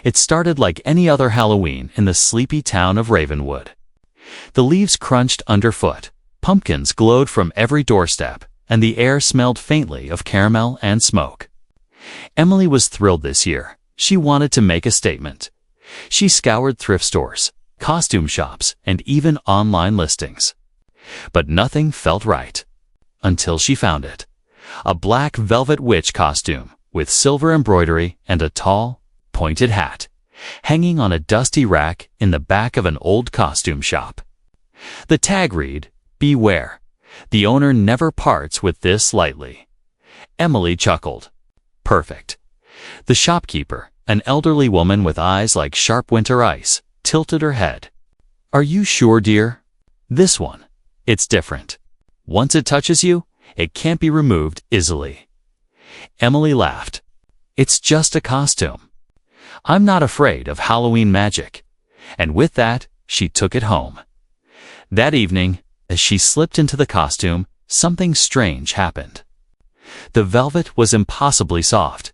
It started like any other Halloween in the sleepy town of Ravenwood. The leaves crunched underfoot, pumpkins glowed from every doorstep, and the air smelled faintly of caramel and smoke. Emily was thrilled this year. She wanted to make a statement. She scoured thrift stores, costume shops, and even online listings. But nothing felt right. Until she found it. A black velvet witch costume with silver embroidery and a tall, pointed hat, hanging on a dusty rack in the back of an old costume shop. The tag read, "Beware. The owner never parts with this lightly." Emily chuckled. Perfect. The shopkeeper, an elderly woman with eyes like sharp winter ice, tilted her head. "Are you sure, dear? This one. It's different. Once it touches you, it can't be removed easily." Emily laughed. "It's just a costume. I'm not afraid of Halloween magic." And with that, she took it home. That evening, as she slipped into the costume, something strange happened. The velvet was impossibly soft,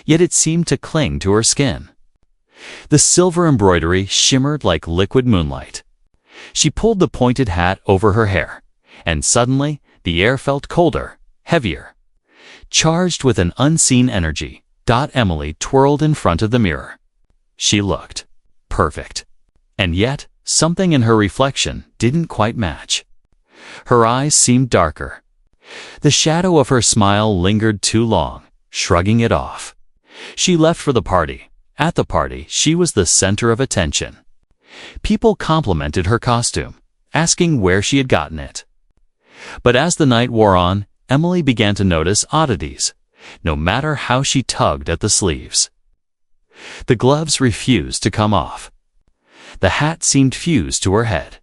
yet it seemed to cling to her skin. The silver embroidery shimmered like liquid moonlight. She pulled the pointed hat over her hair, and suddenly the air felt colder, heavier. Charged with an unseen energy, Emily twirled in front of the mirror. She looked perfect. And yet, something in her reflection didn't quite match. Her eyes seemed darker. The shadow of her smile lingered too long, shrugging it off. She left for the party. At the party, she was the center of attention. People complimented her costume, asking where she had gotten it. But as the night wore on, Emily began to notice oddities, no matter how she tugged at the sleeves. The gloves refused to come off. The hat seemed fused to her head.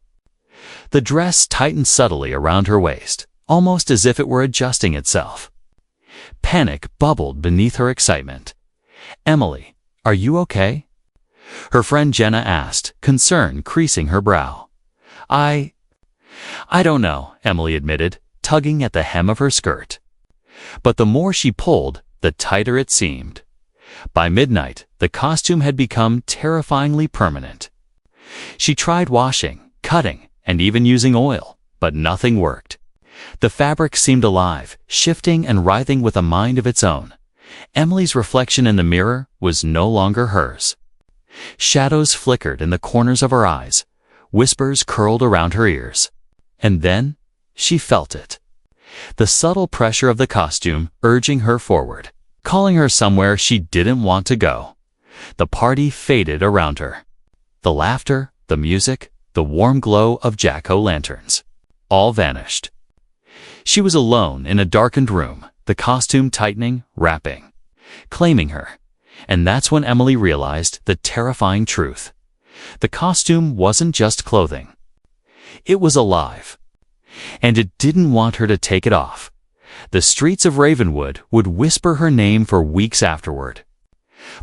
The dress tightened subtly around her waist, almost as if it were adjusting itself. Panic bubbled beneath her excitement. "Emily, are you okay?" Her friend Jenna asked, concern creasing her brow. I don't know," Emily admitted, tugging at the hem of her skirt. But the more she pulled, the tighter it seemed. By midnight, the costume had become terrifyingly permanent. She tried washing, cutting, and even using oil, but nothing worked. The fabric seemed alive, shifting and writhing with a mind of its own. Emily's reflection in the mirror was no longer hers. Shadows flickered in the corners of her eyes, whispers curled around her ears. And then, she felt it. The subtle pressure of the costume urging her forward, calling her somewhere she didn't want to go. The party faded around her. The laughter, the music, the warm glow of jack-o'-lanterns, all vanished. She was alone in a darkened room, the costume tightening, wrapping, claiming her. And that's when Emily realized the terrifying truth. The costume wasn't just clothing. It was alive. And it didn't want her to take it off. The streets of Ravenwood would whisper her name for weeks afterward.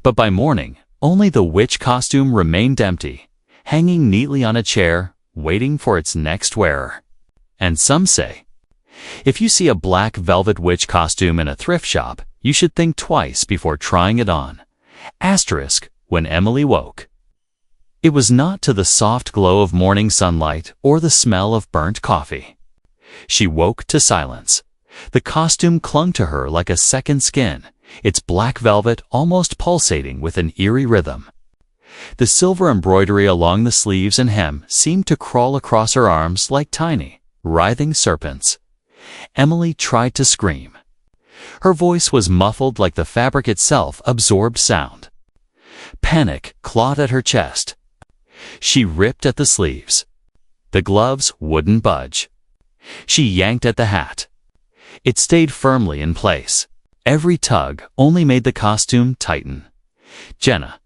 But by morning, only the witch costume remained empty, hanging neatly on a chair, waiting for its next wearer. And some say, if you see a black velvet witch costume in a thrift shop, you should think twice before trying it on. Asterisk, when Emily woke. It was not to the soft glow of morning sunlight or the smell of burnt coffee. She woke to silence. The costume clung to her like a second skin, its black velvet almost pulsating with an eerie rhythm. The silver embroidery along the sleeves and hem seemed to crawl across her arms like tiny, writhing serpents. Emily tried to scream. Her voice was muffled like the fabric itself absorbed sound. Panic clawed at her chest. She ripped at the sleeves. The gloves wouldn't budge. She yanked at the hat. It stayed firmly in place. Every tug only made the costume tighten. "Jenna.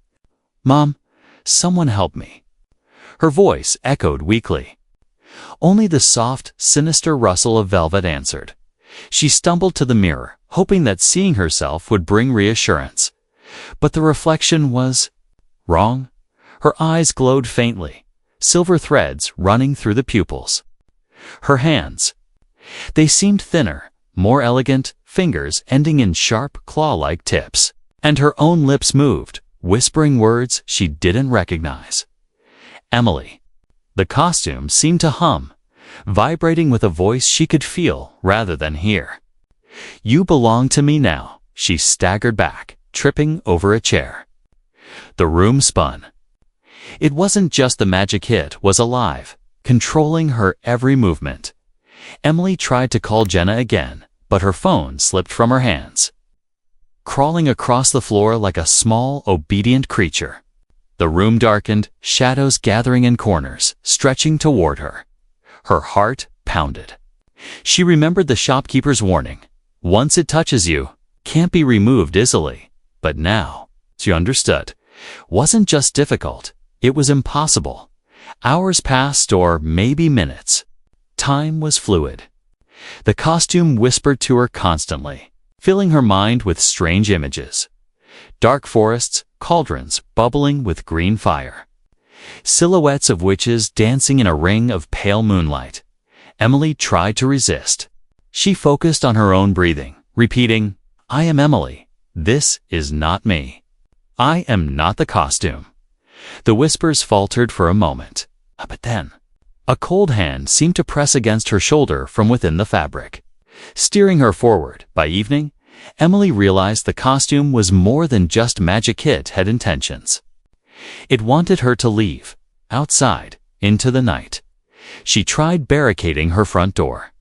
Mom, someone help me." Her voice echoed weakly. Only the soft, sinister rustle of velvet answered. She stumbled to the mirror, hoping that seeing herself would bring reassurance. But the reflection was wrong. Her eyes glowed faintly, silver threads running through the pupils. Her hands. They seemed thinner, more elegant, fingers ending in sharp, claw-like tips. And her own lips moved, whispering words she didn't recognize. Emily. The costume seemed to hum, vibrating with a voice she could feel rather than hear. "You belong to me now," she staggered back, tripping over a chair. The room spun. It wasn't just the magic hit was alive, controlling her every movement. Emily tried to call Jenna again, but her phone slipped from her hands. Crawling across the floor like a small, obedient creature. The room darkened, shadows gathering in corners, stretching toward her. Her heart pounded. She remembered the shopkeeper's warning. Once it touches you, can't be removed easily. But now, she understood, wasn't just difficult, it was impossible. Hours passed, or maybe minutes. Time was fluid. The costume whispered to her constantly, filling her mind with strange images. Dark forests, cauldrons bubbling with green fire. Silhouettes of witches dancing in a ring of pale moonlight. Emily tried to resist. She focused on her own breathing, repeating, "I am Emily. This is not me. I am not the costume." The whispers faltered for a moment, but then a cold hand seemed to press against her shoulder from within the fabric, steering her forward. By evening, Emily realized the costume was more than just Magic Kit had intentions. It wanted her to leave, outside, into the night. She tried barricading her front door,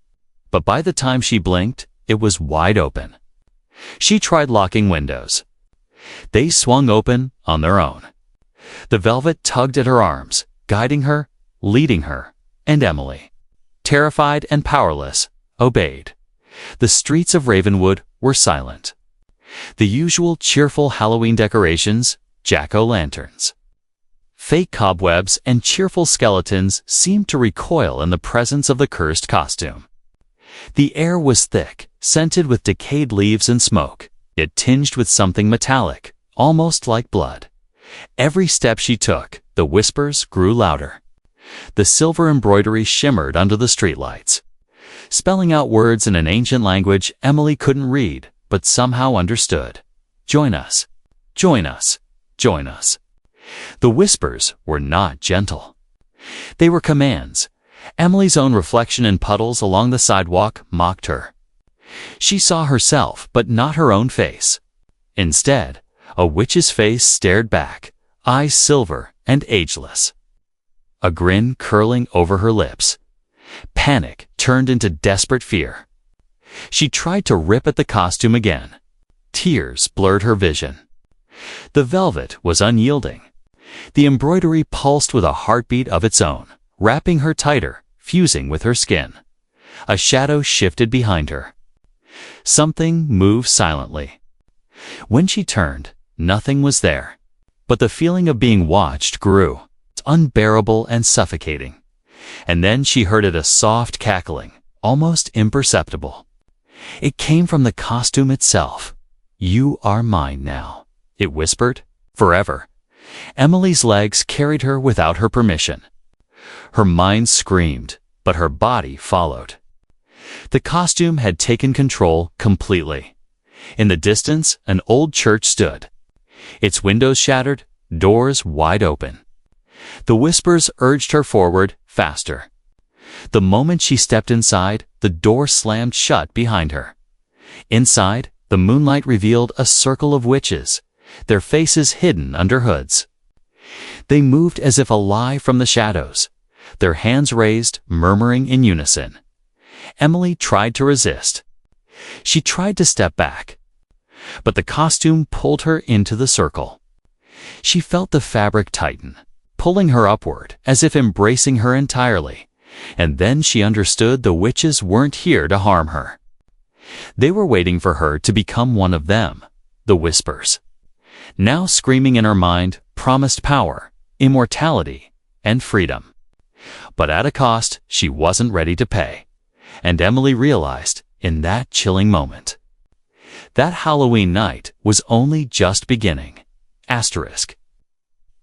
but by the time she blinked, it was wide open. She tried locking windows. They swung open on their own. The velvet tugged at her arms, guiding her, leading her, and Emily, terrified and powerless, obeyed. The streets of Ravenwood were silent. The usual cheerful Halloween decorations, jack-o'-lanterns, fake cobwebs, and cheerful skeletons seemed to recoil in the presence of the cursed costume. The air was thick, scented with decayed leaves and smoke, yet tinged with something metallic, almost like blood. Every step she took, the whispers grew louder. The silver embroidery shimmered under the streetlights, spelling out words in an ancient language Emily couldn't read, but somehow understood. "Join us. Join us. Join us." The whispers were not gentle. They were commands. Emily's own reflection in puddles along the sidewalk mocked her. She saw herself, but not her own face. Instead, a witch's face stared back, eyes silver and ageless. A grin curling over her lips. Panic turned into desperate fear. She tried to rip at the costume again. Tears blurred her vision. The velvet was unyielding. The embroidery pulsed with a heartbeat of its own, wrapping her tighter, fusing with her skin. A shadow shifted behind her. Something moved silently. When she turned, nothing was there. But the feeling of being watched grew, unbearable and suffocating. And then she heard a soft cackling, almost imperceptible. It came from the costume itself. "You are mine now," it whispered. "Forever." Emily's legs carried her without her permission. Her mind screamed, but her body followed. The costume had taken control completely. In the distance, an old church stood. Its windows shattered, doors wide open. The whispers urged her forward, faster. The moment she stepped inside, the door slammed shut behind her. Inside, the moonlight revealed a circle of witches, their faces hidden under hoods. They moved as if alive from the shadows, their hands raised, murmuring in unison. Emily tried to resist. She tried to step back, but the costume pulled her into the circle. She felt the fabric tighten, pulling her upward, as if embracing her entirely. And then she understood the witches weren't here to harm her. They were waiting for her to become one of them, the whispers. Now screaming in her mind, promised power, immortality, and freedom. But at a cost she wasn't ready to pay. And Emily realized, in that chilling moment, that Halloween night was only just beginning. Asterisk.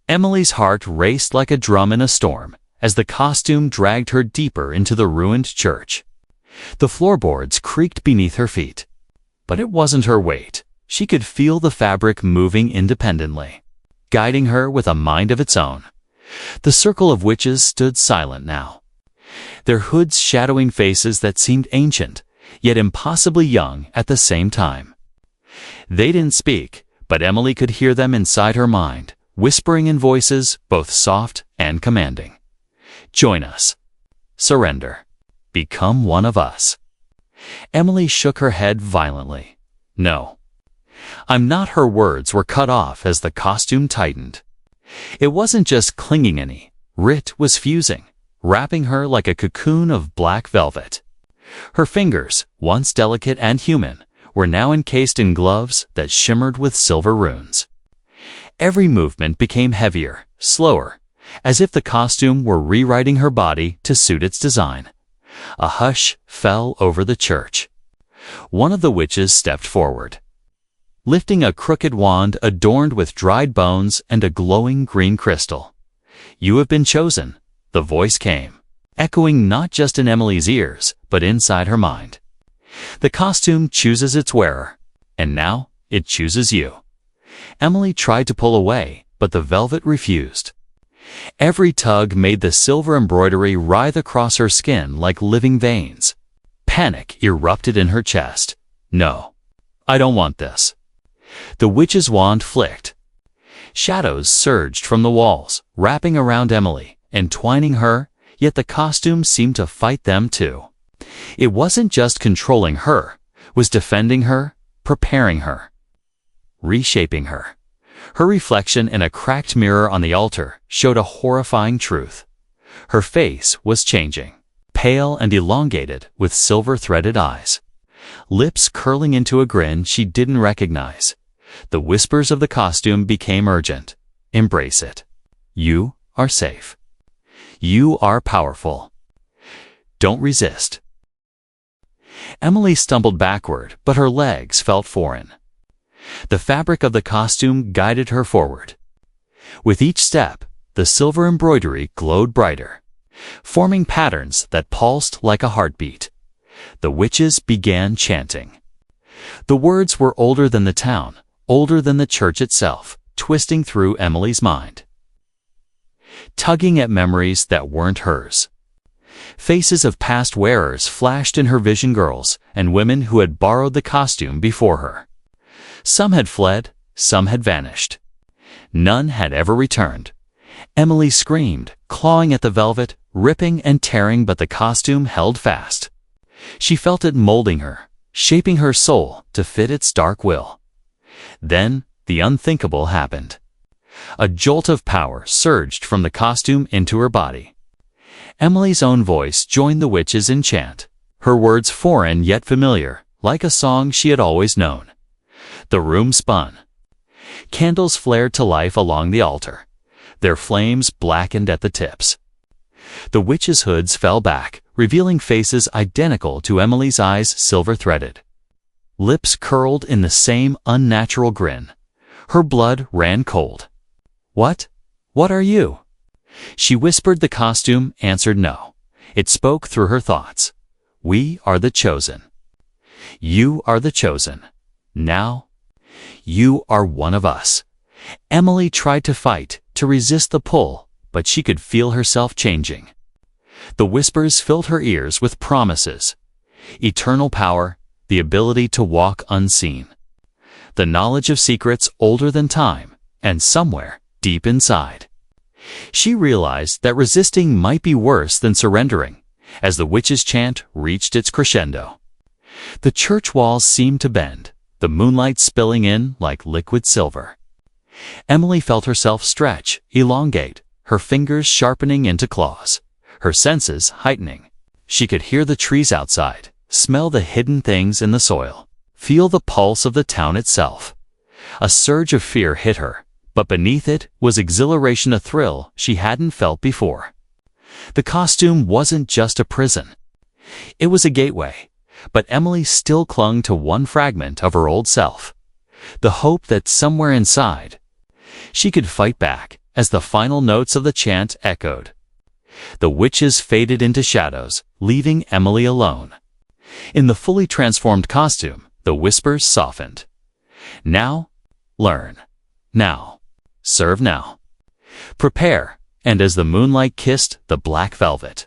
Emily's heart raced like a drum in a storm as the costume dragged her deeper into the ruined church. The floorboards creaked beneath her feet. But it wasn't her weight. She could feel the fabric moving independently. guiding her with a mind of its own. The circle of witches stood silent now, their hoods shadowing faces that seemed ancient, yet impossibly young at the same time. They didn't speak, but Emily could hear them inside her mind, whispering in voices both soft and commanding. Join us. Surrender. Become one of us. Emily shook her head violently. No. I'm not. Her words were cut off as the costume tightened. It wasn't just clinging any. It was fusing, wrapping her like a cocoon of black velvet. Her fingers, once delicate and human, were now encased in gloves that shimmered with silver runes. Every movement became heavier, slower, as if the costume were rewriting her body to suit its design. A hush fell over the church. One of the witches stepped forward, lifting a crooked wand adorned with dried bones and a glowing green crystal. You have been chosen, the voice came, echoing not just in Emily's ears, but inside her mind. The costume chooses its wearer, and now it chooses you. Emily tried to pull away, but the velvet refused. Every tug made the silver embroidery writhe across her skin like living veins. Panic erupted in her chest. No, I don't want this. The witch's wand flicked. Shadows surged from the walls, wrapping around Emily, entwining her, yet the costume seemed to fight them too. It wasn't just controlling her, it was defending her, preparing her, reshaping her. Her reflection in a cracked mirror on the altar showed a horrifying truth. Her face was changing, pale and elongated with silver-threaded eyes, lips curling into a grin she didn't recognize. The whispers of the costume became urgent. Embrace it. You are safe. You are powerful. Don't resist. Emily stumbled backward, but her legs felt foreign. The fabric of the costume guided her forward. With each step, the silver embroidery glowed brighter, forming patterns that pulsed like a heartbeat. The witches began chanting. The words were older than the town, older than the church itself, twisting through Emily's mind, tugging at memories that weren't hers. Faces of past wearers flashed in her vision, girls and women who had borrowed the costume before her. Some had fled, some had vanished. None had ever returned. Emily screamed, clawing at the velvet, ripping and tearing, but the costume held fast. She felt it molding her, shaping her soul to fit its dark will. Then the unthinkable happened. A jolt of power surged from the costume into her body. Emily's own voice joined the witches in chant, her words foreign yet familiar, like a song she had always known. The room spun. Candles flared to life along the altar, their flames blackened at the tips. The witches' hoods fell back, revealing faces identical to Emily's eyes, silver-threaded. Lips curled in the same unnatural grin. Her blood ran cold. What? What are you? She whispered. The costume answered no. It spoke through her thoughts. We are the chosen. You are the chosen. Now, you are one of us. Emily tried to fight, to resist the pull, but she could feel herself changing. The whispers filled her ears with promises. Eternal power, the ability to walk unseen. The knowledge of secrets older than time, and somewhere deep inside. She realized that resisting might be worse than surrendering, as the witch's chant reached its crescendo. The church walls seemed to bend, the moonlight spilling in like liquid silver. Emily felt herself stretch, elongate, her fingers sharpening into claws, her senses heightening. She could hear the trees outside, smell the hidden things in the soil, feel the pulse of the town itself. A surge of fear hit her, but beneath it was exhilaration, a thrill she hadn't felt before. The costume wasn't just a prison. It was a gateway, but Emily still clung to one fragment of her old self, the hope that somewhere inside she could fight back. As the final notes of the chant echoed, the witches faded into shadows, leaving Emily alone. In the fully transformed costume, the whispers softened. Now, learn. Now, serve now. Prepare, and as the moonlight kissed the black velvet,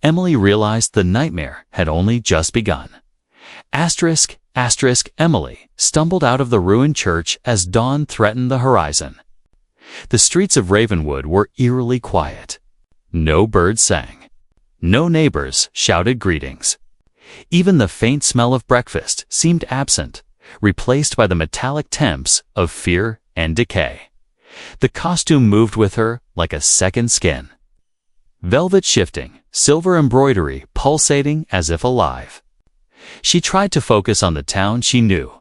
Emily realized the nightmare had only just begun. Asterisk, asterisk, Emily stumbled out of the ruined church as dawn threatened the horizon. The streets of Ravenwood were eerily quiet. No birds sang. No neighbors shouted greetings. Even the faint smell of breakfast seemed absent, replaced by the metallic temps of fear and decay. The costume moved with her like a second skin. Velvet shifting, silver embroidery pulsating as if alive. She tried to focus on the town she knew,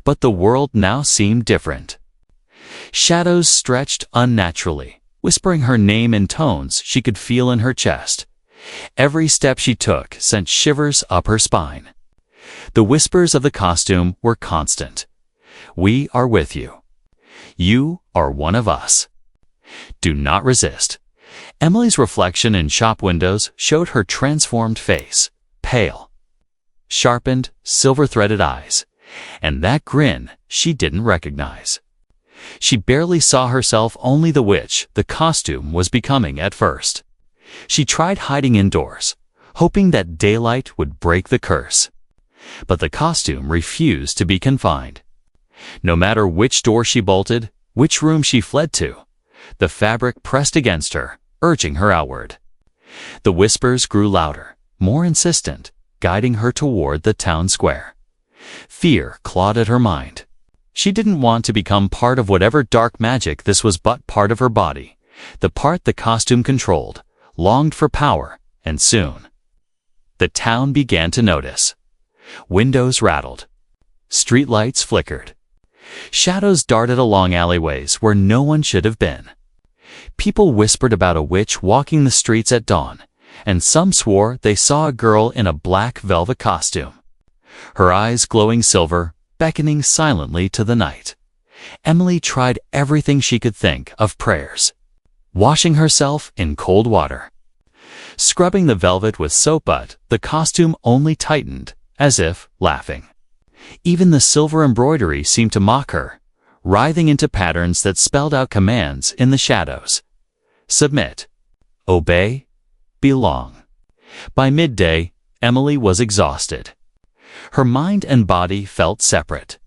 but the world now seemed different. Shadows stretched unnaturally, whispering her name in tones she could feel in her chest. Every step she took sent shivers up her spine. The whispers of the costume were constant. We are with you. You are one of us. Do not resist. Emily's reflection in shop windows showed her transformed face, pale, sharpened, silver-threaded eyes, and that grin she didn't recognize. She barely saw herself, only the witch the costume was becoming at first. She tried hiding indoors, hoping that daylight would break the curse. But the costume refused to be confined. No matter which door she bolted, which room she fled to, the fabric pressed against her, urging her outward. The whispers grew louder, more insistent, guiding her toward the town square. Fear clawed at her mind. She didn't want to become part of whatever dark magic this was, but part of her body, the part the costume controlled, longed for power, and soon. The town began to notice. Windows rattled. Streetlights flickered. Shadows darted along alleyways where no one should have been. People whispered about a witch walking the streets at dawn, and some swore they saw a girl in a black velvet costume, her eyes glowing silver, beckoning silently to the night. Emily tried everything she could think of: prayers, washing herself in cold water, scrubbing the velvet with soap, but the costume only tightened, as if laughing. Even the silver embroidery seemed to mock her, writhing into patterns that spelled out commands in the shadows. Submit, obey, belong. By midday, Emily was exhausted. Her mind and body felt separate.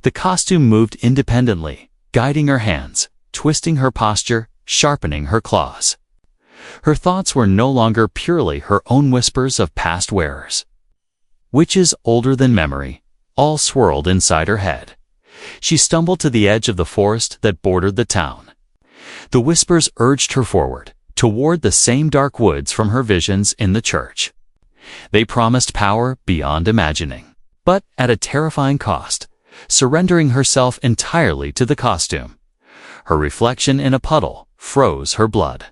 The costume moved independently, guiding her hands, twisting her posture, sharpening her claws. Her thoughts were no longer purely her own whispers of past wearers. Witches older than memory, all swirled inside her head. She stumbled to the edge of the forest that bordered the town. The whispers urged her forward, toward the same dark woods from her visions in the church. They promised power beyond imagining, but at a terrifying cost, surrendering herself entirely to the costume. Her reflection in a puddle froze her blood.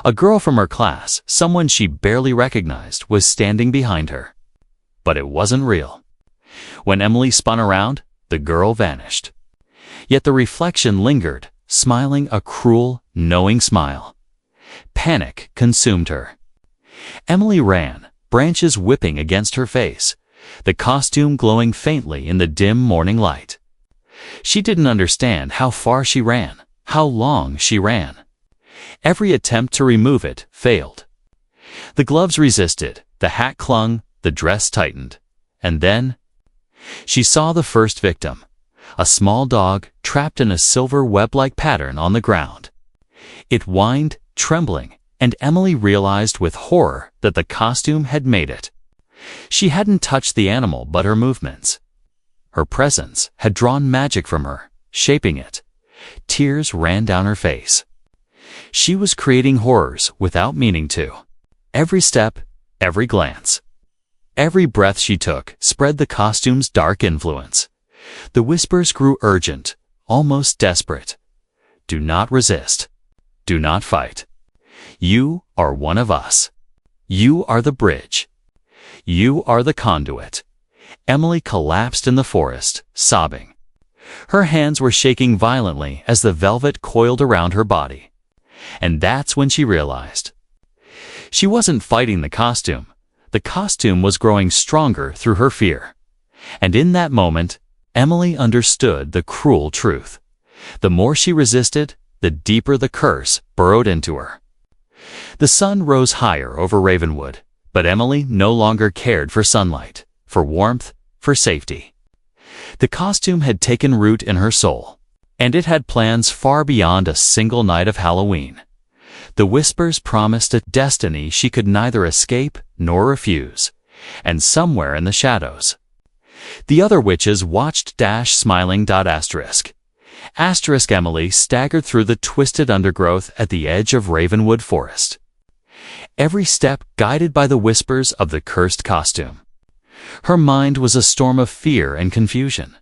A girl from her class, someone she barely recognized, was standing behind her. But it wasn't real. When Emily spun around, the girl vanished. Yet the reflection lingered, smiling a cruel, knowing smile. Panic consumed her. Emily ran, branches whipping against her face, the costume glowing faintly in the dim morning light. She didn't understand how far she ran, how long she ran. Every attempt to remove it failed. The gloves resisted, the hat clung, the dress tightened. And then she saw the first victim, a small dog trapped in a silver web-like pattern on the ground. It whined, trembling, and Emily realized with horror that the costume had made it. She hadn't touched the animal, but her movements. Her presence had drawn magic from her, shaping it. Tears ran down her face. She was creating horrors without meaning to. Every step, every glance, every breath she took spread the costume's dark influence. The whispers grew urgent, almost desperate. Do not resist. Do not fight. You are one of us. You are the bridge. You are the conduit. Emily collapsed in the forest, sobbing. Her hands were shaking violently as the velvet coiled around her body. And that's when she realized. She wasn't fighting the costume. The costume was growing stronger through her fear. And in that moment, Emily understood the cruel truth. The more she resisted, the deeper the curse burrowed into her. The sun rose higher over Ravenwood, but Emily no longer cared for sunlight, for warmth, for safety. The costume had taken root in her soul, and it had plans far beyond a single night of Halloween. The whispers promised a destiny she could neither escape nor refuse, and somewhere in the shadows, the other witches watched smiling. Emily staggered through the twisted undergrowth at the edge of Ravenwood Forest, every step guided by the whispers of the cursed costume. Her mind was a storm of fear and confusion,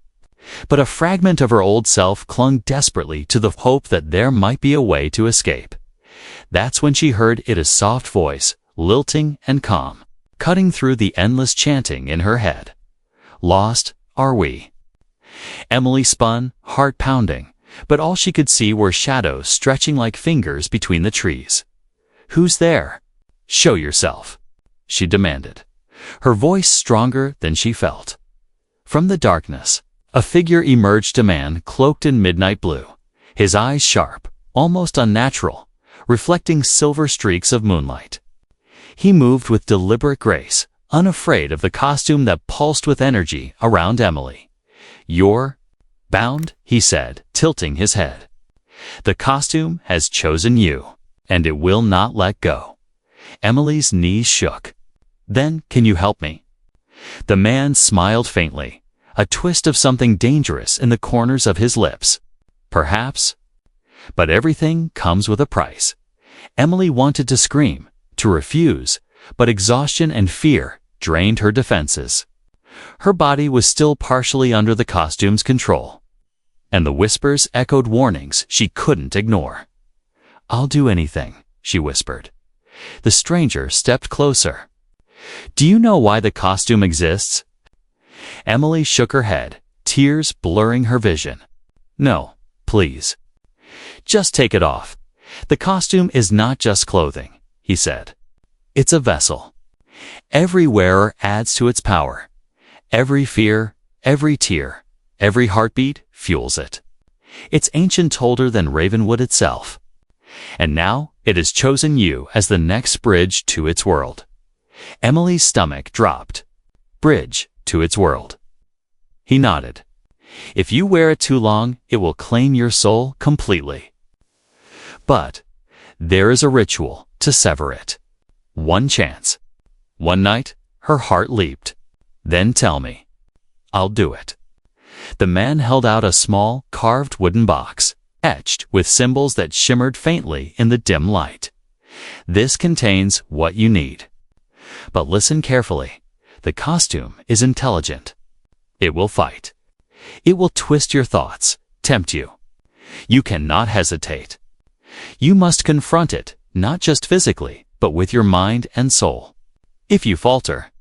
but a fragment of her old self clung desperately to the hope that there might be a way to escape. That's when she heard Ida's soft voice, lilting and calm, cutting through the endless chanting in her head. Lost, are we? Emily spun, heart pounding, but all she could see were shadows stretching like fingers between the trees. Who's there? Show yourself, she demanded, her voice stronger than she felt. From the darkness, a figure emerged, a man cloaked in midnight blue, his eyes sharp, almost unnatural, reflecting silver streaks of moonlight. He moved with deliberate grace, unafraid of the costume that pulsed with energy around Emily. You're bound, he said, tilting his head. The costume has chosen you, and it will not let go. Emily's knees shook. Then, can you help me? The man smiled faintly, a twist of something dangerous in the corners of his lips. Perhaps. But everything comes with a price. Emily wanted to scream, to refuse, but exhaustion and fear drained her defenses. Her body was still partially under the costume's control, and the whispers echoed warnings she couldn't ignore. I'll do anything, she whispered. The stranger stepped closer. Do you know why the costume exists? Emily shook her head, tears blurring her vision. No, please. Just take it off. The costume is not just clothing, he said. It's a vessel. Every wearer adds to its power. Every fear, every tear, every heartbeat fuels it. It's ancient, older than Ravenwood itself. And now it has chosen you as the next bridge to its world. Emily's stomach dropped. Bridge to its world. He nodded. If you wear it too long, it will claim your soul completely. But there is a ritual to sever it. One chance. One night, her heart leaped. Then tell me. I'll do it. The man held out a small, carved wooden box, etched with symbols that shimmered faintly in the dim light. This contains what you need. But listen carefully. The costume is intelligent. It will fight. It will twist your thoughts, tempt you. You cannot hesitate. You must confront it, not just physically, but with your mind and soul. If you falter,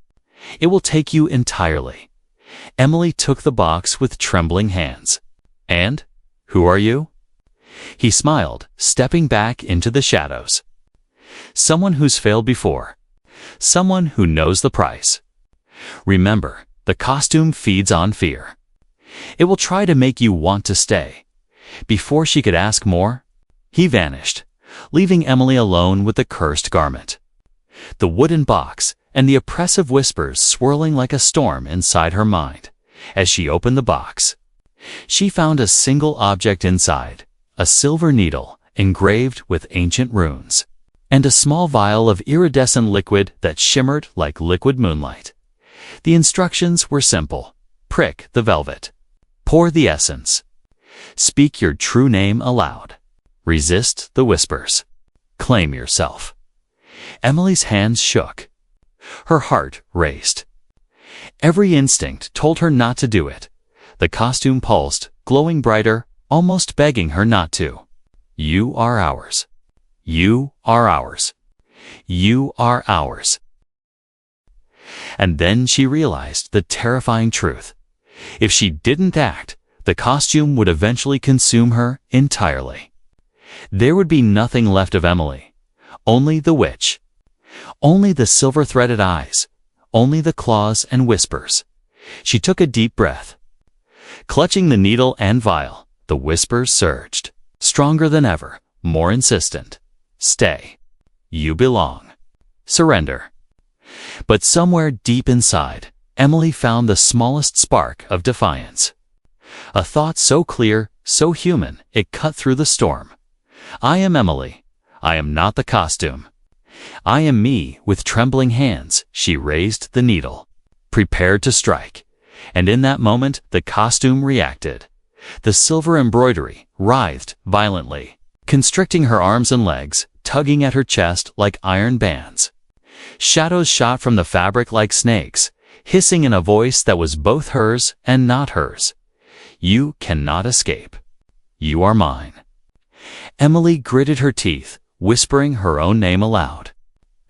it will take you entirely. Emily took the box with trembling hands. And, who are you? He smiled, stepping back into the shadows. Someone who's failed before. Someone who knows the price. Remember, the costume feeds on fear. It will try to make you want to stay. Before she could ask more, he vanished, leaving Emily alone with the cursed garment, the wooden box, and the oppressive whispers swirling like a storm inside her mind. As she opened the box, she found a single object inside, a silver needle engraved with ancient runes, and a small vial of iridescent liquid that shimmered like liquid moonlight. The instructions were simple. Prick the velvet. Pour the essence. Speak your true name aloud. Resist the whispers. Claim yourself. Emily's hands shook. Her heart raced. Every instinct told her not to do it. The costume pulsed, glowing brighter, almost begging her not to. You are ours. You are ours. You are ours. And then she realized the terrifying truth. If she didn't act, the costume would eventually consume her entirely. There would be nothing left of Emily. Only the witch. Only the silver-threaded eyes. Only the claws and whispers. She took a deep breath. Clutching the needle and vial, The whispers surged, stronger than ever, more insistent. Stay. You belong. Surrender. But somewhere deep inside, Emily found the smallest spark of defiance. A thought so clear, so human, it cut through the storm. I am Emily. I am not the costume. I am me. With trembling hands, she raised the needle, prepared to strike. And in that moment, the costume reacted. The silver embroidery writhed violently, constricting her arms and legs, tugging at her chest like iron bands. Shadows shot from the fabric like snakes, hissing in a voice that was both hers and not hers. You cannot escape. You are mine. Emily gritted her teeth, whispering her own name aloud.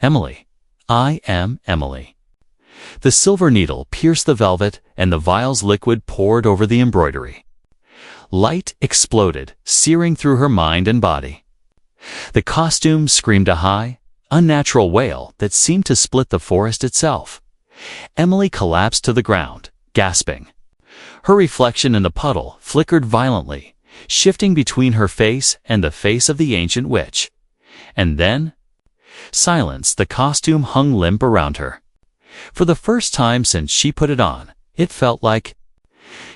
Emily. I am Emily. The silver needle pierced the velvet, and the vial's liquid poured over the embroidery. Light exploded, searing through her mind and body. The costume screamed a high, unnatural wail that seemed to split the forest itself. Emily collapsed to the ground, gasping. Her reflection in the puddle flickered violently, shifting between her face and the face of the ancient witch. And then, silence. The costume hung limp around her. For the first time since she put it on, it felt like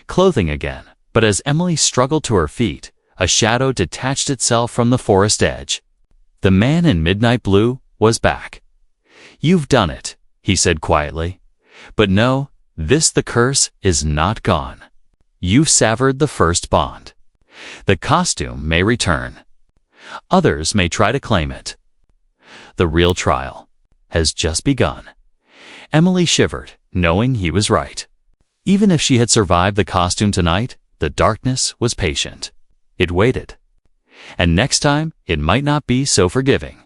clothing again. But as Emily struggled to her feet, a shadow detached itself from the forest edge. The man in midnight blue was back. You've done it, he said quietly. But no, the curse is not gone. You've severed the first bond. The costume may return. Others may try to claim it. The real trial has just begun. Emily shivered, knowing he was right. Even if she had survived the costume tonight, the darkness was patient. It waited. And next time, it might not be so forgiving.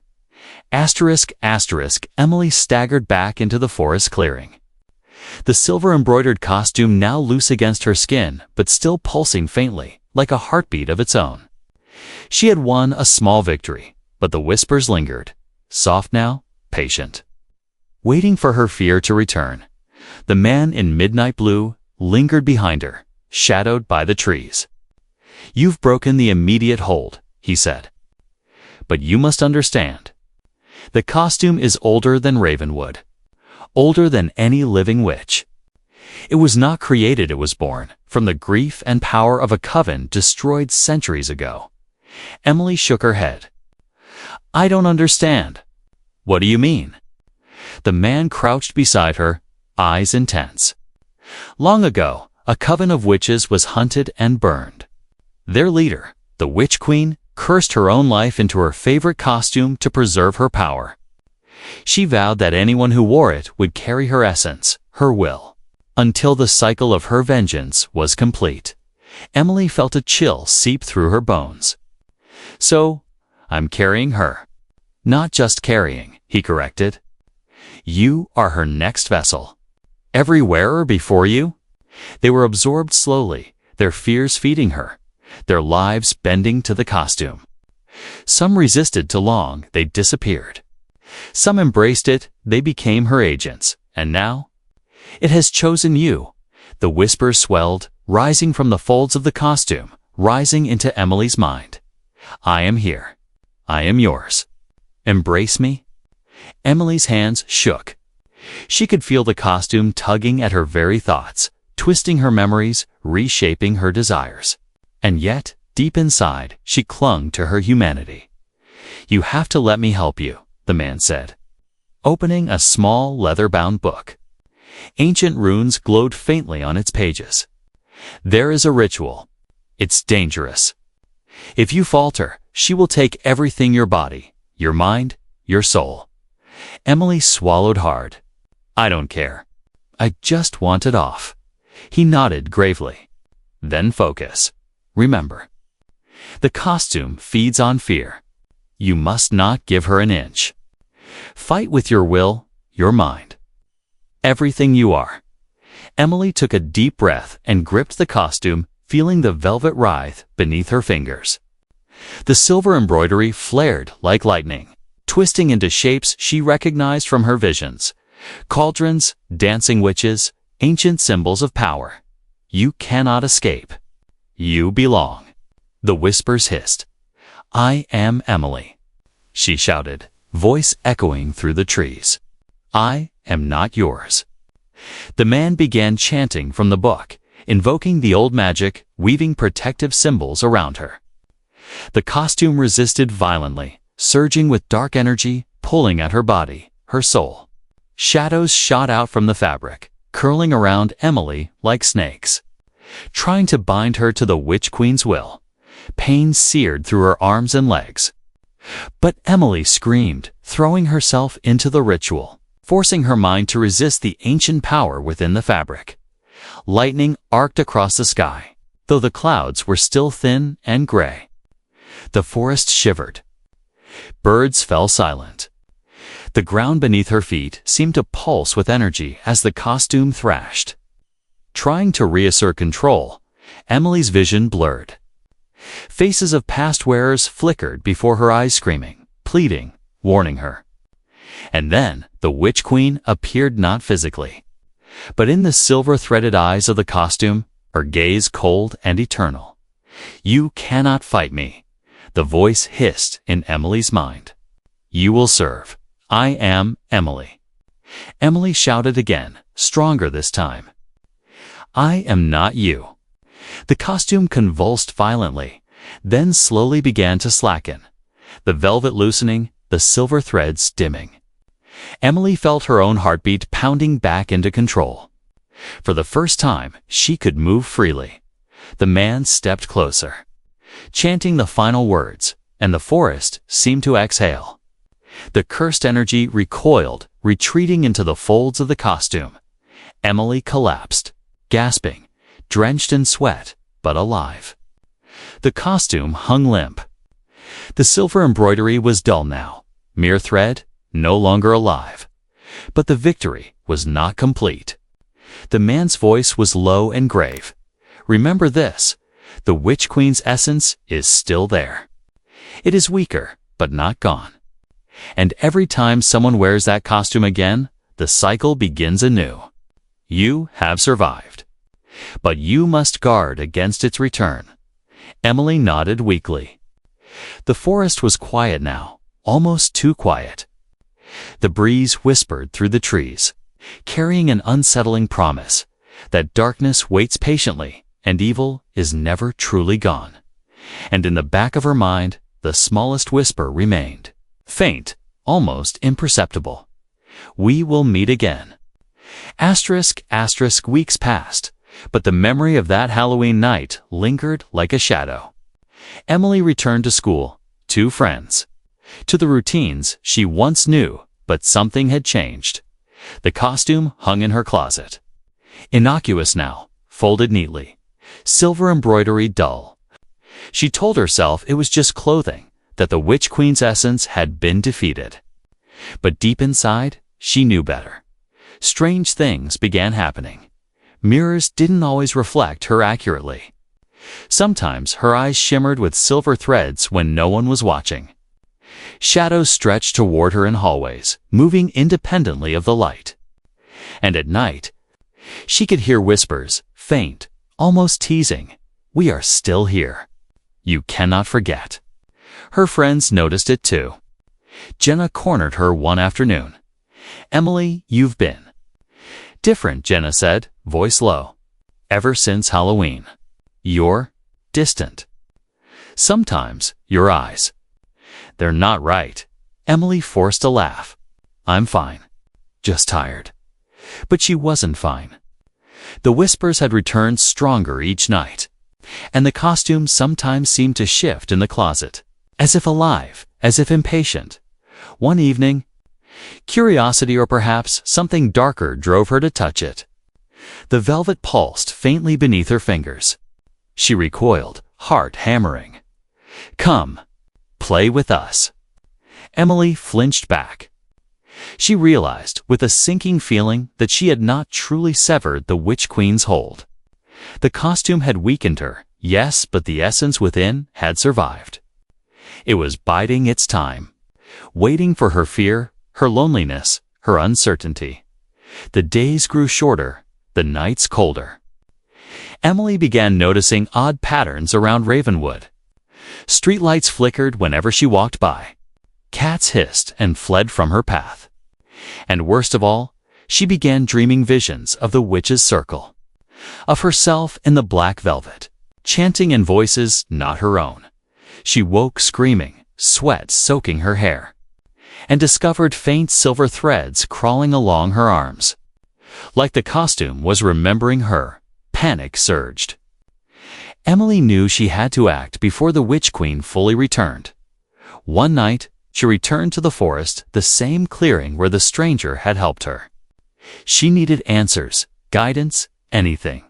Asterisk, asterisk, Emily staggered back into the forest clearing. The silver-embroidered costume now loose against her skin, but still pulsing faintly, like a heartbeat of its own. She had won a small victory, but the whispers lingered, soft now, patient. Waiting for her fear to return, the man in midnight blue lingered behind her, shadowed by the trees. You've broken the immediate hold, he said. But you must understand. The costume is older than Ravenwood. Older than any living witch. It was not created, it was born, from the grief and power of a coven destroyed centuries ago. Emily shook her head. I don't understand. What do you mean? The man crouched beside her, eyes intense. Long ago, a coven of witches was hunted and burned. Their leader, the Witch Queen, cursed her own life into her favorite costume to preserve her power. She vowed that anyone who wore it would carry her essence, her will, until the cycle of her vengeance was complete. Emily felt a chill seep through her bones. So, I'm carrying her. Not just carrying, he corrected. You are her next vessel. Every wearer before you? They were absorbed slowly, their fears feeding her, their lives bending to the costume. Some resisted too long, they disappeared. Some embraced it, they became her agents, and now? It has chosen you. The whispers swelled, rising from the folds of the costume, rising into Emily's mind. I am here. I am yours. Embrace me? Emily's hands shook. She could feel the costume tugging at her very thoughts, twisting her memories, reshaping her desires. And yet, deep inside, she clung to her humanity. You have to let me help you, the man said, opening a small leather-bound book. Ancient runes glowed faintly on its pages. There is a ritual. It's dangerous. If you falter, she will take everything: your body, your mind, your soul. Emily swallowed hard. I don't care. I just want it off. He nodded gravely. Then focus. Remember. The costume feeds on fear. You must not give her an inch. Fight with your will, your mind. Everything you are. Emily took a deep breath and gripped the costume, feeling the velvet writhe beneath her fingers. The silver embroidery flared like lightning, twisting into shapes she recognized from her visions. Cauldrons, dancing witches, ancient symbols of power. You cannot escape. You belong. The whispers hissed. "I am Emily," she shouted, voice echoing through the trees. "I am not yours." The man began chanting from the book, invoking the old magic, weaving protective symbols around her. The costume resisted violently, surging with dark energy, pulling at her body, her soul. Shadows shot out from the fabric, curling around Emily like snakes, trying to bind her to the Witch Queen's will. Pain seared through her arms and legs. But Emily screamed, throwing herself into the ritual, forcing her mind to resist the ancient power within the fabric. Lightning arced across the sky, though the clouds were still thin and gray. The forest shivered. Birds fell silent. The ground beneath her feet seemed to pulse with energy as the costume thrashed. Trying to reassert control, Emily's vision blurred. Faces of past wearers flickered before her eyes, screaming, pleading, warning her. And then the Witch Queen appeared, not physically, but in the silver-threaded eyes of the costume, her gaze cold and eternal. "You cannot fight me," the voice hissed in Emily's mind. "You will serve. I am Emily." Emily shouted again, stronger this time. "I am not you." The costume convulsed violently, then slowly began to slacken, the velvet loosening, the silver threads dimming. Emily felt her own heartbeat pounding back into control. For the first time, she could move freely. The man stepped closer, chanting the final words, and the forest seemed to exhale. The cursed energy recoiled, retreating into the folds of the costume. Emily collapsed, gasping, drenched in sweat, but alive. The costume hung limp. The silver embroidery was dull now, mere thread, no longer alive. But the victory was not complete. The man's voice was low and grave. "Remember this, the Witch Queen's essence is still there. It is weaker, but not gone. And every time someone wears that costume again, the cycle begins anew. You have survived, but you must guard against its return." Emily nodded weakly. The forest was quiet now, almost too quiet. The breeze whispered through the trees, carrying an unsettling promise that darkness waits patiently and evil is never truly gone. And in the back of her mind, the smallest whisper remained, faint, almost imperceptible. "We will meet again." ***, weeks passed, but the memory of that Halloween night lingered like a shadow. Emily returned to school, to friends, to the routines she once knew, but something had changed. The costume hung in her closet. Innocuous now, folded neatly, silver embroidery dull. She told herself it was just clothing, that the Witch Queen's essence had been defeated. But deep inside, she knew better. Strange things began happening. Mirrors didn't always reflect her accurately. Sometimes her eyes shimmered with silver threads when no one was watching. Shadows stretched toward her in hallways, moving independently of the light. And at night, she could hear whispers, faint, almost teasing, "We are still here. You cannot forget." Her friends noticed it too. Jenna cornered her one afternoon. "Emily, you've been different," Jenna said, voice low. "Ever since Halloween. You're distant. Sometimes your eyes, they're not right." Emily forced a laugh. "I'm fine. Just tired." But she wasn't fine. The whispers had returned stronger each night, and the costume sometimes seemed to shift in the closet, as if alive, as if impatient. One evening, curiosity or perhaps something darker drove her to touch it. The velvet pulsed faintly beneath her fingers. She recoiled, heart hammering. "Come, play with us." Emily flinched back. She realized with a sinking feeling that she had not truly severed the Witch Queen's hold. The costume had weakened her, yes, but the essence within had survived. It was biding its time, waiting for her fear, her loneliness, her uncertainty. The days grew shorter, the nights colder. Emily began noticing odd patterns around Ravenwood. Streetlights flickered whenever she walked by. Cats hissed and fled from her path. And worst of all, she began dreaming visions of the witch's circle, of herself in the black velvet, chanting in voices not her own. She woke screaming, sweat soaking her hair, and discovered faint silver threads crawling along her arms. Like the costume was remembering her, panic surged. Emily knew she had to act before the Witch Queen fully returned. One night, she returned to the forest, the same clearing where the stranger had helped her. She needed answers, guidance, anything.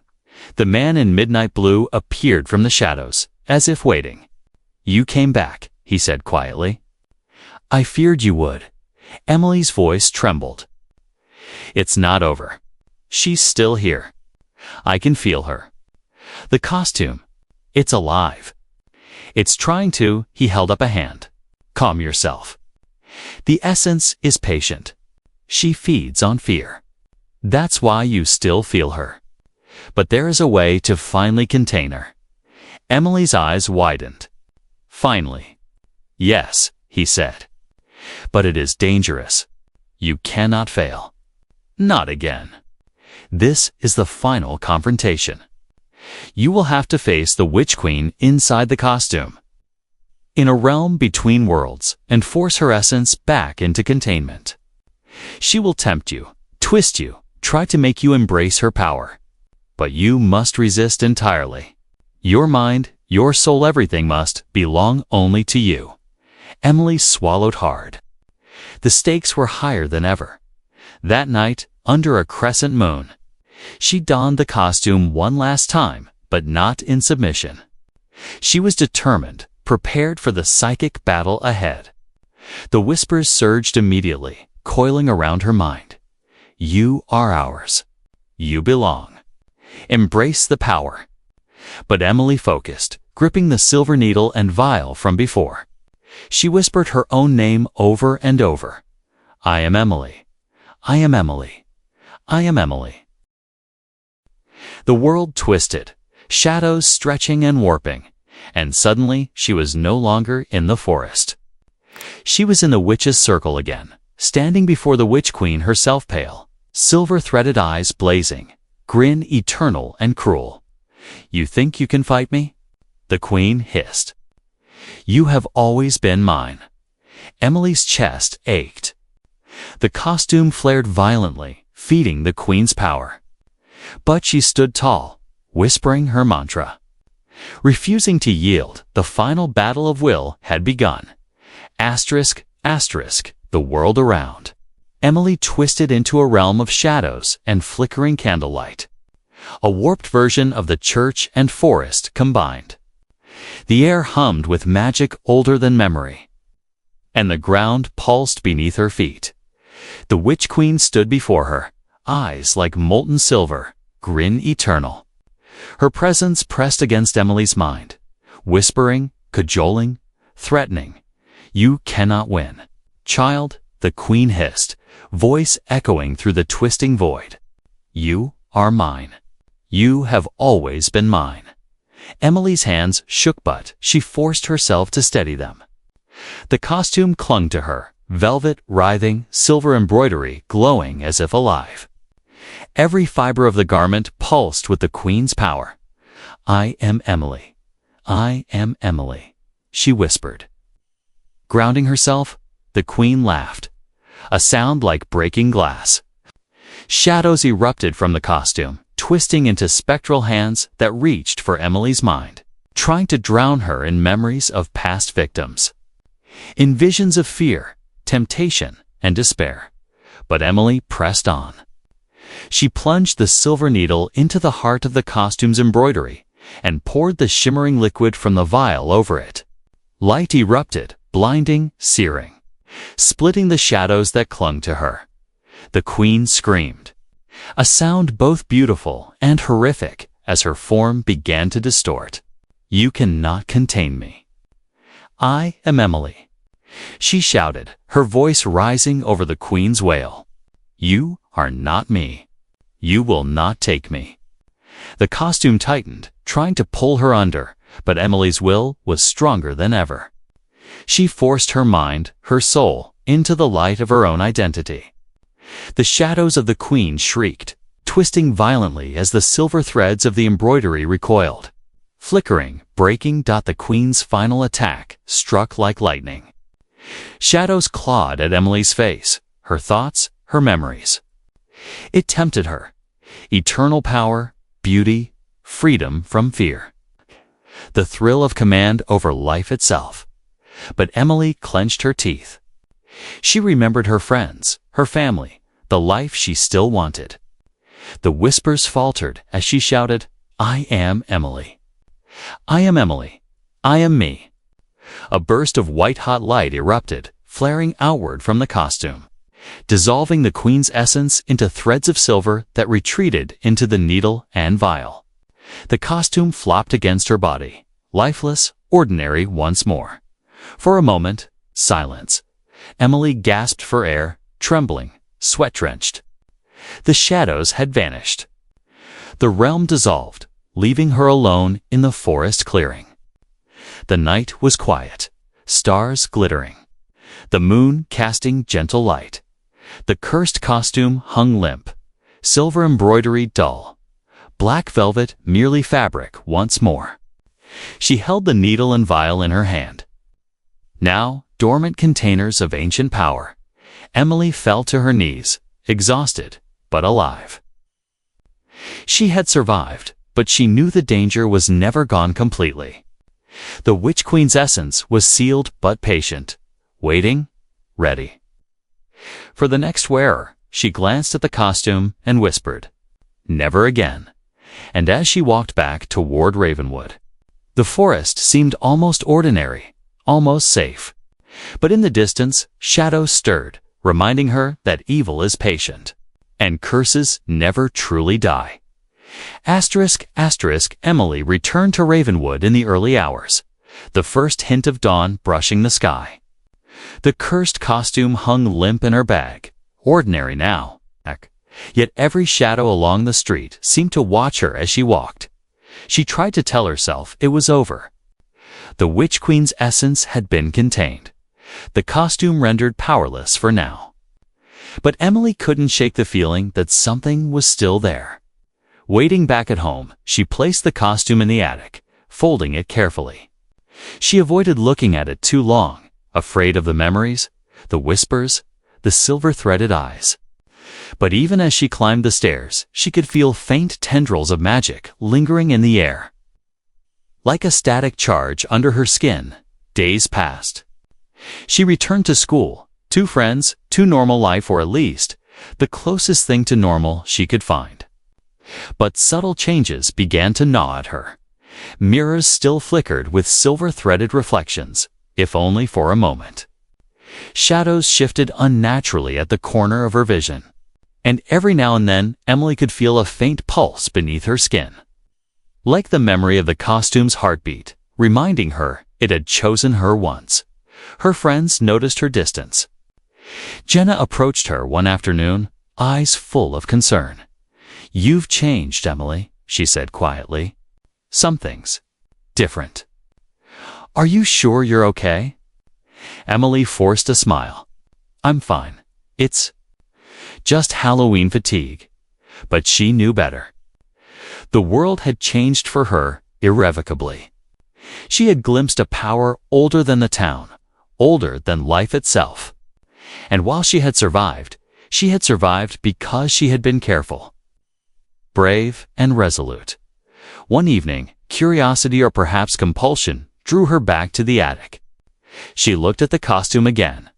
The man in midnight blue appeared from the shadows, as if waiting. "You came back," he said quietly. "I feared you would." Emily's voice trembled. "It's not over. She's still here. I can feel her. The costume, it's alive. It's trying to," he held up a hand. "Calm yourself. The essence is patient. She feeds on fear. That's why you still feel her. But there is a way to finally contain her." Emily's eyes widened. "Finally." "Yes," he said. "But it is dangerous. You cannot fail. Not again. This is the final confrontation. You will have to face the Witch Queen inside the costume, in a realm between worlds, and force her essence back into containment. She will tempt you, twist you, try to make you embrace her power. But you must resist entirely. Your mind, your soul, everything must belong only to you." Emily swallowed hard. The stakes were higher than ever. That night, under a crescent moon, she donned the costume one last time, but not in submission. She was determined, prepared for the psychic battle ahead. The whispers surged immediately, coiling around her mind. "You are ours. You belong. Embrace the power." But Emily focused, gripping the silver needle and vial from before. She whispered her own name over and over. "I am Emily. I am Emily. I am Emily." The world twisted, shadows stretching and warping, and suddenly she was no longer in the forest. She was in the witch's circle again, standing before the Witch Queen herself, pale, silver-threaded eyes blazing, grin eternal and cruel. "You think you can fight me?" the Queen hissed. "You have always been mine." Emily's chest ached. The costume flared violently, feeding the Queen's power. But she stood tall, whispering her mantra. Refusing to yield, the final battle of will had begun. Asterisk, asterisk, the world around. Emily twisted into a realm of shadows and flickering candlelight. A warped version of the church and forest combined. The air hummed with magic older than memory, and the ground pulsed beneath her feet. The Witch Queen stood before her, eyes like molten silver, grin eternal. Her presence pressed against Emily's mind, whispering, cajoling, threatening. "You cannot win, child," the Queen hissed, voice echoing through the twisting void. "You are mine. You have always been mine." Emily's hands shook, but she forced herself to steady them. The costume clung to her, velvet writhing, silver embroidery glowing as if alive. Every fiber of the garment pulsed with the Queen's power. "I am Emily. I am Emily," she whispered. Grounding herself, the Queen laughed, a sound like breaking glass. Shadows erupted from the costume, twisting into spectral hands that reached for Emily's mind, trying to drown her in memories of past victims, in visions of fear, temptation, and despair. But Emily pressed on. She plunged the silver needle into the heart of the costume's embroidery and poured the shimmering liquid from the vial over it. Light erupted, blinding, searing, splitting the shadows that clung to her. The Queen screamed, a sound both beautiful and horrific as her form began to distort. "You cannot contain me. I am Emily," she shouted, her voice rising over the Queen's wail. "You are not me. You will not take me." The costume tightened, trying to pull her under, But Emily's will was stronger than ever. She forced her mind, her soul, into the light of her own identity. The shadows of the queen shrieked, twisting violently as the silver threads of the embroidery recoiled. Flickering, breaking. The queen's final attack struck like lightning. Shadows clawed at Emily's face, her thoughts, her memories. It tempted her. Eternal power, beauty, freedom from fear. The thrill of command over life itself. But Emily clenched her teeth. She remembered her friends, her family, the life she still wanted. The whispers faltered as she shouted, "I am Emily. I am Emily. I am me." A burst of white-hot light erupted, flaring outward from the costume, dissolving the queen's essence into threads of silver that retreated into the needle and vial. The costume flopped against her body, lifeless, ordinary once more. For a moment, silence. Emily gasped for air, trembling, sweat-drenched. The shadows had vanished. The realm dissolved, leaving her alone in the forest clearing. The night was quiet, stars glittering, the moon casting gentle light. The cursed costume hung limp, silver embroidery dull, black velvet merely fabric once more. She held the needle and vial in her hand. Now, dormant containers of ancient power, Emily fell to her knees, exhausted, but alive. She had survived, but she knew the danger was never gone completely. The Witch Queen's essence was sealed but patient, waiting, ready. For the next wearer, she glanced at the costume and whispered, "Never again." And as she walked back toward Ravenwood, the forest seemed almost ordinary, almost safe. But in the distance, shadows stirred, reminding her that evil is patient, and curses never truly die. Emily returned to Ravenwood in the early hours, the first hint of dawn brushing the sky. The cursed costume hung limp in her bag, ordinary now. Yet every shadow along the street seemed to watch her as she walked. She tried to tell herself it was over. The Witch Queen's essence had been contained, the costume rendered powerless for now. But Emily couldn't shake the feeling that something was still there. Waiting back at home, she placed the costume in the attic, folding it carefully. She avoided looking at it too long, afraid of the memories, the whispers, the silver-threaded eyes. But even as she climbed the stairs, she could feel faint tendrils of magic lingering in the air. Like a static charge under her skin, days passed. She returned to school, to friends, to normal life, or at least, the closest thing to normal she could find. But subtle changes began to gnaw at her. Mirrors still flickered with silver-threaded reflections, if only for a moment. Shadows shifted unnaturally at the corner of her vision, and every now and then Emily could feel a faint pulse beneath her skin. Like the memory of the costume's heartbeat, reminding her it had chosen her once. Her friends noticed her distance. Jenna approached her one afternoon, eyes full of concern. "You've changed, Emily," she said quietly. "Something's different. Are you sure you're okay?" Emily forced a smile. "I'm fine. It's just Halloween fatigue." But she knew better. The world had changed for her irrevocably. She had glimpsed a power older than the town, older than life itself. And while she had survived because she had been careful, brave and resolute. One evening, curiosity or perhaps compulsion drew her back to the attic. She looked at the costume again.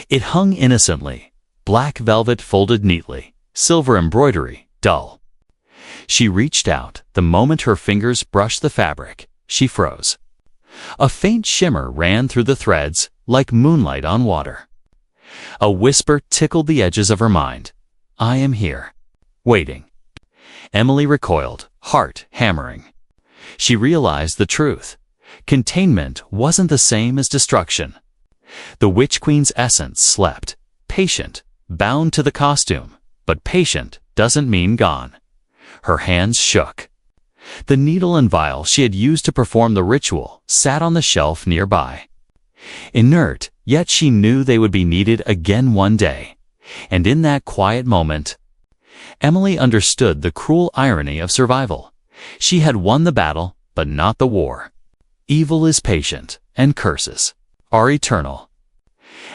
It hung innocently, black velvet folded neatly, silver embroidery, dull. She reached out. The moment her fingers brushed the fabric, she froze. A faint shimmer ran through the threads, like moonlight on water. A whisper tickled the edges of her mind. "I am here, waiting." Emily recoiled, heart hammering. She realized the truth. Containment wasn't the same as destruction. The Witch Queen's essence slept, patient, bound to the costume, but patient doesn't mean gone. Her hands shook. The needle and vial she had used to perform the ritual sat on the shelf nearby. Inert, yet she knew they would be needed again one day. And in that quiet moment, Emily understood the cruel irony of survival. She had won the battle, but not the war. Evil is patient, and curses are eternal.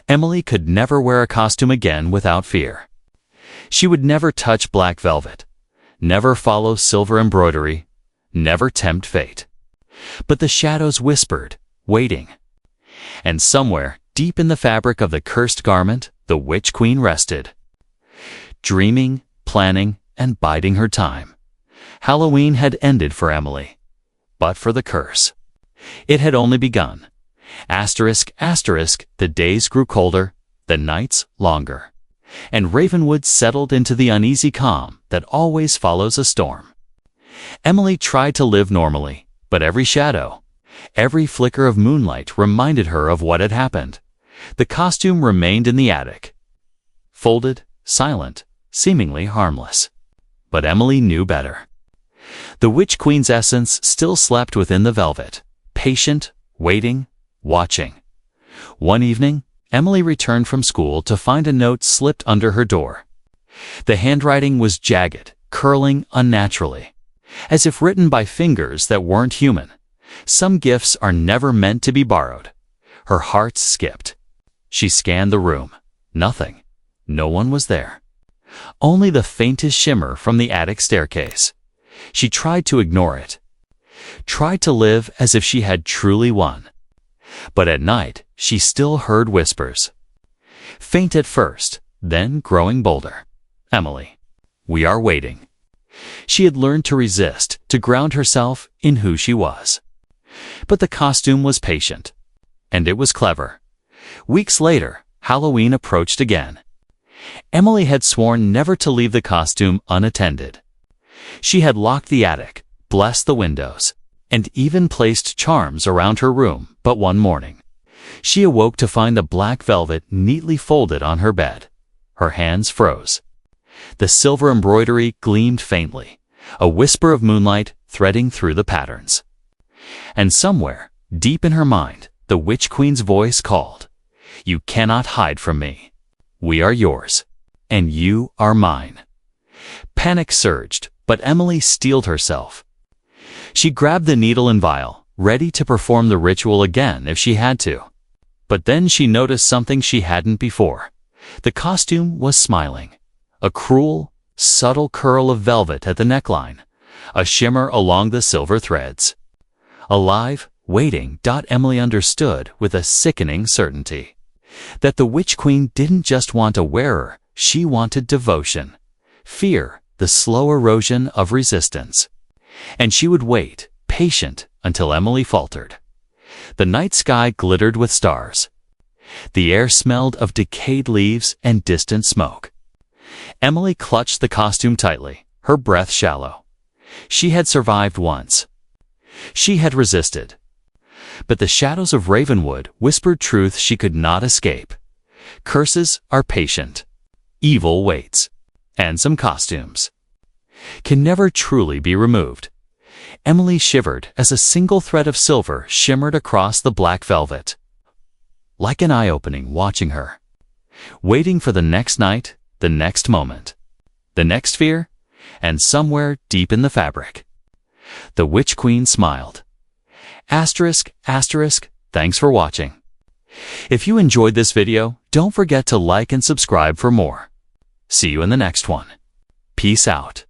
Emily could never wear a costume again without fear. She would never touch black velvet, never follow silver embroidery, never tempt fate. But the shadows whispered, waiting. And somewhere, deep in the fabric of the cursed garment, the Witch Queen rested. Dreaming, planning, and biding her time. Halloween had ended for Emily. But for the curse, it had only begun. Asterisk, asterisk, the days grew colder, the nights longer. And Ravenwood settled into the uneasy calm that always follows a storm. Emily tried to live normally, but every shadow, every flicker of moonlight reminded her of what had happened. The costume remained in the attic, folded, silent, seemingly harmless. But Emily knew better. The Witch Queen's essence still slept within the velvet, patient, waiting, watching. One evening, Emily returned from school to find a note slipped under her door. The handwriting was jagged, curling unnaturally, as if written by fingers that weren't human. Some gifts are never meant to be borrowed. Her heart skipped. She scanned the room. Nothing. No one was there. Only the faintest shimmer from the attic staircase. She tried to ignore it. Tried to live as if she had truly won. But at night, she still heard whispers. Faint at first, then growing bolder. Emily, we are waiting. She had learned to resist, to ground herself in who she was. But the costume was patient. And it was clever. Weeks later, Halloween approached again. Emily had sworn never to leave the costume unattended. She had locked the attic, blessed the windows, and even placed charms around her room. But one morning, she awoke to find the black velvet neatly folded on her bed. Her hands froze. The silver embroidery gleamed faintly, a whisper of moonlight threading through the patterns. And somewhere, deep in her mind, the Witch Queen's voice called, "You cannot hide from me. We are yours, and you are mine." Panic surged, but Emily steeled herself. She grabbed the needle and vial, ready to perform the ritual again if she had to. But then she noticed something she hadn't before. The costume was smiling. A cruel, subtle curl of velvet at the neckline, a shimmer along the silver threads. Alive, waiting. Emily understood with a sickening certainty that the Witch Queen didn't just want a wearer, she wanted devotion, fear, the slow erosion of resistance. And she would wait, patient, until Emily faltered. The night sky glittered with stars. The air smelled of decayed leaves and distant smoke. Emily clutched the costume tightly, her breath shallow. She had survived once. She had resisted. But the shadows of Ravenwood whispered truth she could not escape. Curses are patient. Evil waits. And some costumes can never truly be removed. Emily shivered as a single thread of silver shimmered across the black velvet. Like an eye-opening watching her. Waiting for the next night, the next moment, the next fear, and somewhere deep in the fabric, the Witch Queen smiled. Asterisk, asterisk, thanks for watching. If you enjoyed this video, don't forget to like and subscribe for more. See you in the next one. Peace out.